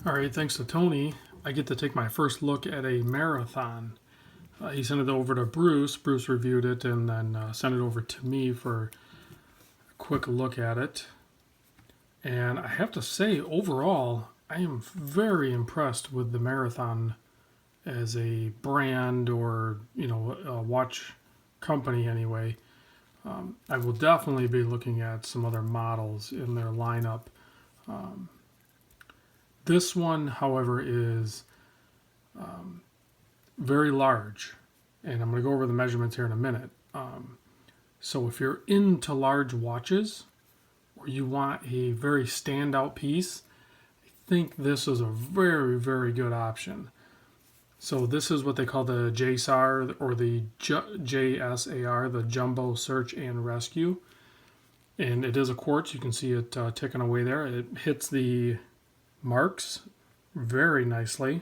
All right, thanks to Tony, I get to take my first look at a marathon. He sent it over to Bruce. Bruce reviewed it and then sent it over to me for a quick look at it. And I have to say, overall, I am very impressed with the marathon as a brand or, a watch company anyway. I will definitely be looking at some other models in their lineup. This one, however, is very large, and I'm going to go over the measurements here in a minute. So if you're into large watches or you want a very standout piece, I think this is a very, very good option. So this is what they call the JSAR or the JSAR, the Jumbo Search and Rescue. And it is a quartz. You can see it ticking away there. It hits the marks very nicely.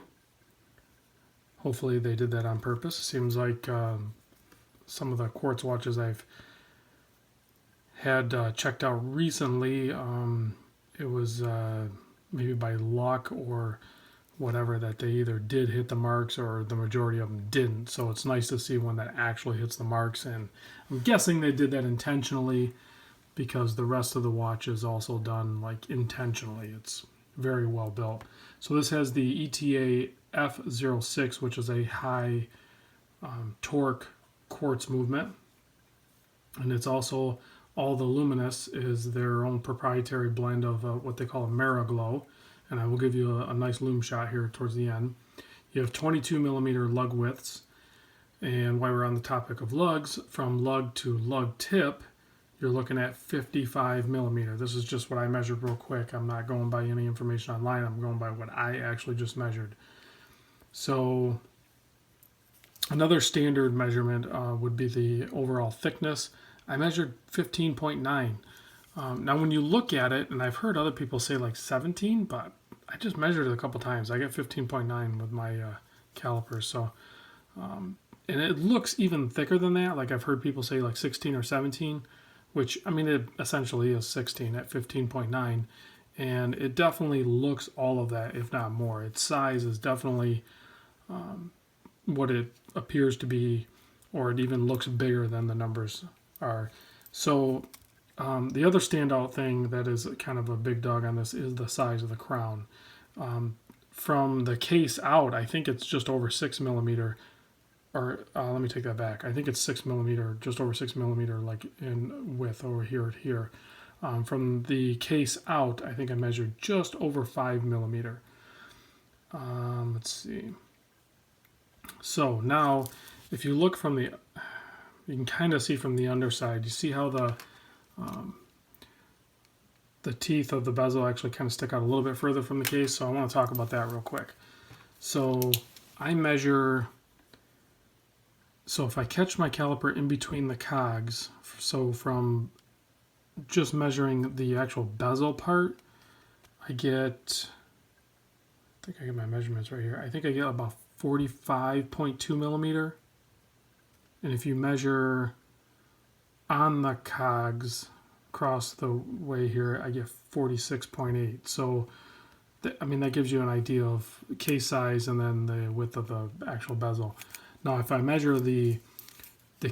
Hopefully they did that on purpose. It seems like some of the quartz watches I've had checked out recently, it was maybe by luck or whatever that they either did hit the marks or the majority of them didn't. So it's nice to see one that actually hits the marks, and I'm guessing they did that intentionally because the rest of the watch is also done like intentionally. It's very well built. So this has the ETA F06, which is a high torque quartz movement, and it's also all the luminous is their own proprietary blend of what they call a Mariglow, and I will give you a nice lume shot here towards the end. You have 22 millimeter lug widths, and while we're on the topic of lugs, from lug to lug tip, you're looking at 55 millimeter. This is just what I measured real quick. I'm not going by any information online. I'm going by what I actually just measured. So another standard measurement would be the overall thickness. I measured 15.9. Now when you look at it, and I've heard other people say like 17, but I just measured it a couple times. I got 15.9 with my calipers. So, and it looks even thicker than that. Like I've heard people say like 16 or 17, which I mean it essentially is 16 at 15.9, and it definitely looks all of that, if not more. Its size is definitely what it appears to be, or it even looks bigger than the numbers are. So the other standout thing that is kind of a big dog on this is the size of the crown. From the case out, I think it's just over 6 millimeter, or let me take that back. I think it's 6 millimeter, just over 6 millimeter, like in width over here. From the case out, I think I measured just over 5 millimeter. Let's see. So now, if you look from the, you can kind of see from the underside. You see how the teeth of the bezel actually kind of stick out a little bit further from the case. So I want to talk about that real quick. So I measure. So if I catch my caliper in between the cogs, so from just measuring the actual bezel part, I think I get my measurements right here. I think I get about 45.2 millimeter. And if you measure on the cogs across the way here, I get 46.8. So, I mean, that gives you an idea of case size and then the width of the actual bezel. Now, if I measure the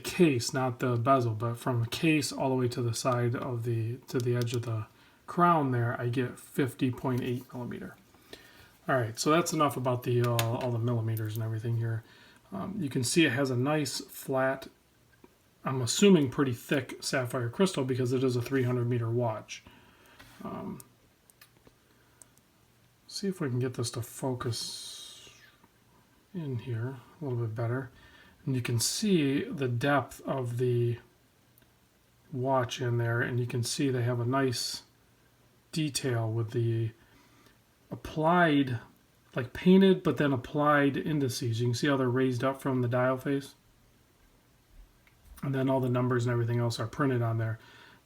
case, not the bezel, but from the case all the way to the side of to the edge of the crown there, I get 50.8 millimeter. All right, so that's enough about the all the millimeters and everything here. You can see it has a nice flat, I'm assuming pretty thick sapphire crystal because it is a 300 meter watch. See if we can get this to focus in here a little bit better. And you can see the depth of the watch in there, and you can see they have a nice detail with the applied, like painted, but then applied indices. You can see how they're raised up from the dial face. And then all the numbers and everything else are printed on there.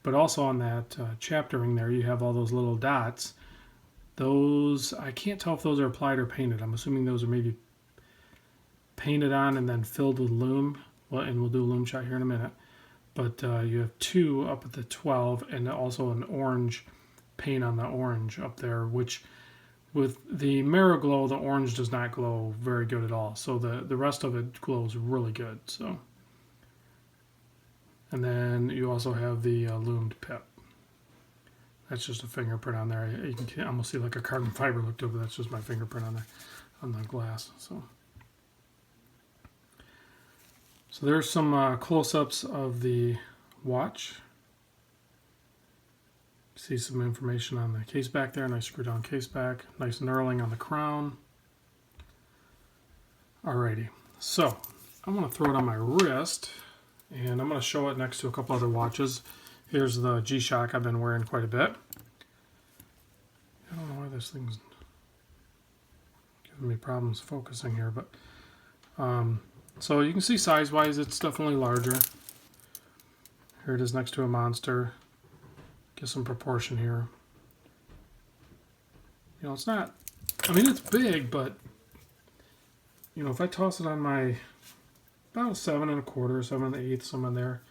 But also on that chaptering there, you have all those little dots. Those, I can't tell if those are applied or painted. I'm assuming those are maybe painted on and then filled with lume. Well, and we'll do a lume shot here in a minute. But you have 2 up at the 12 and also an orange paint on the orange up there, which With the Mariglow, the orange does not glow very good at all. So the rest of it glows really good. So, and then you also have the loomed pip. That's just a fingerprint on there. You can almost see like a carbon fiber looked over. That's just my fingerprint on there, on the glass. So there's some close-ups of the watch. See some information on the case back there. Nice screw down case back. Nice knurling on the crown. Alrighty, so I'm going to throw it on my wrist, and I'm going to show it next to a couple other watches. Here's the G-Shock I've been wearing quite a bit. I don't know why this thing's giving me problems focusing here, but so you can see size-wise it's definitely larger. Here it is next to a Monster. Get some proportion here. You know, it's not, I mean, it's big, but you know, if I toss it on my about 7 1/4, 7 1/8, somewhere in there,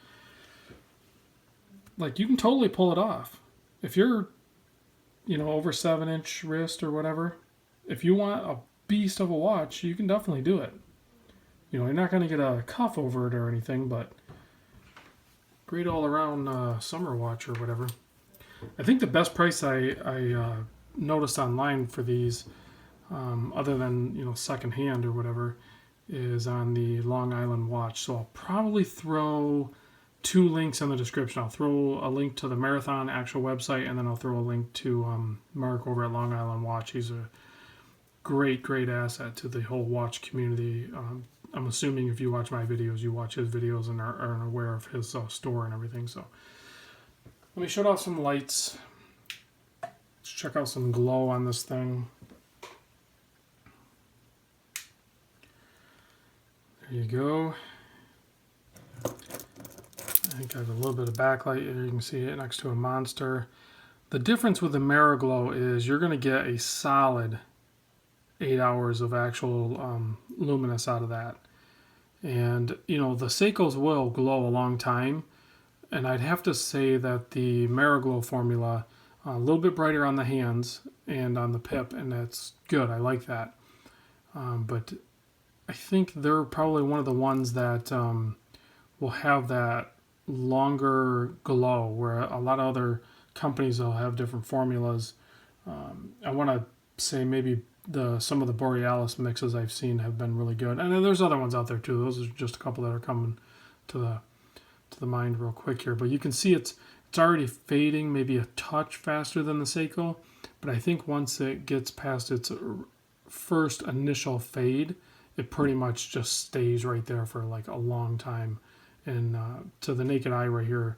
like you can totally pull it off. If you're, you know, over 7-inch wrist or whatever, if you want a beast of a watch, you can definitely do it. You know, you're not going to get a cuff over it or anything, but great all around summer watch or whatever. I think the best price I noticed online for these, other than, you know, secondhand or whatever, is on the Long Island watch. So I'll probably throw 2 links in the description. I'll throw a link to the Marathon actual website, and then I'll throw a link to Mark over at Long Island Watch. He's a great asset to the whole watch community. I'm assuming if you watch my videos, you watch his videos and are aware of his store and everything. So let me shut off some lights. Let's check out some glow on this thing. There you go. I think I have a little bit of backlight here. You can see it next to a Monster. The difference with the Mariglow is you're going to get a solid 8 hours of actual luminous out of that. And, you know, the Seikos will glow a long time. And I'd have to say that the Mariglow formula, a little bit brighter on the hands and on the pip, and that's good. I like that. But I think they're probably one of the ones that will have that longer glow, where a lot of other companies will have different formulas. I want to say maybe some of the Borealis mixes I've seen have been really good, and then there's other ones out there too. Those are just a couple that are coming to the mind real quick here. But you can see it's already fading, maybe a touch faster than the Seiko, but I think once it gets past its first initial fade, it pretty much just stays right there for like a long time. And to the naked eye right here,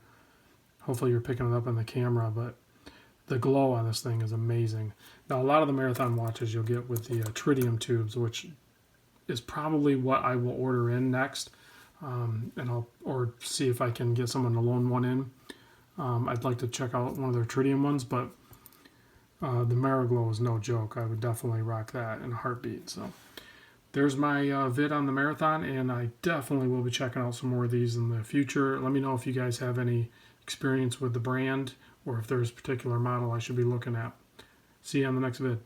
hopefully you're picking it up on the camera, but the glow on this thing is amazing. Now, a lot of the Marathon watches you'll get with the tritium tubes, which is probably what I will order in next, or see if I can get someone to loan one in. I'd like to check out one of their tritium ones, but the Mariglow is no joke. I would definitely rock that in a heartbeat. So there's my vid on the Marathon, and I definitely will be checking out some more of these in the future. Let me know if you guys have any experience with the brand, or if there's a particular model I should be looking at. See you on the next vid.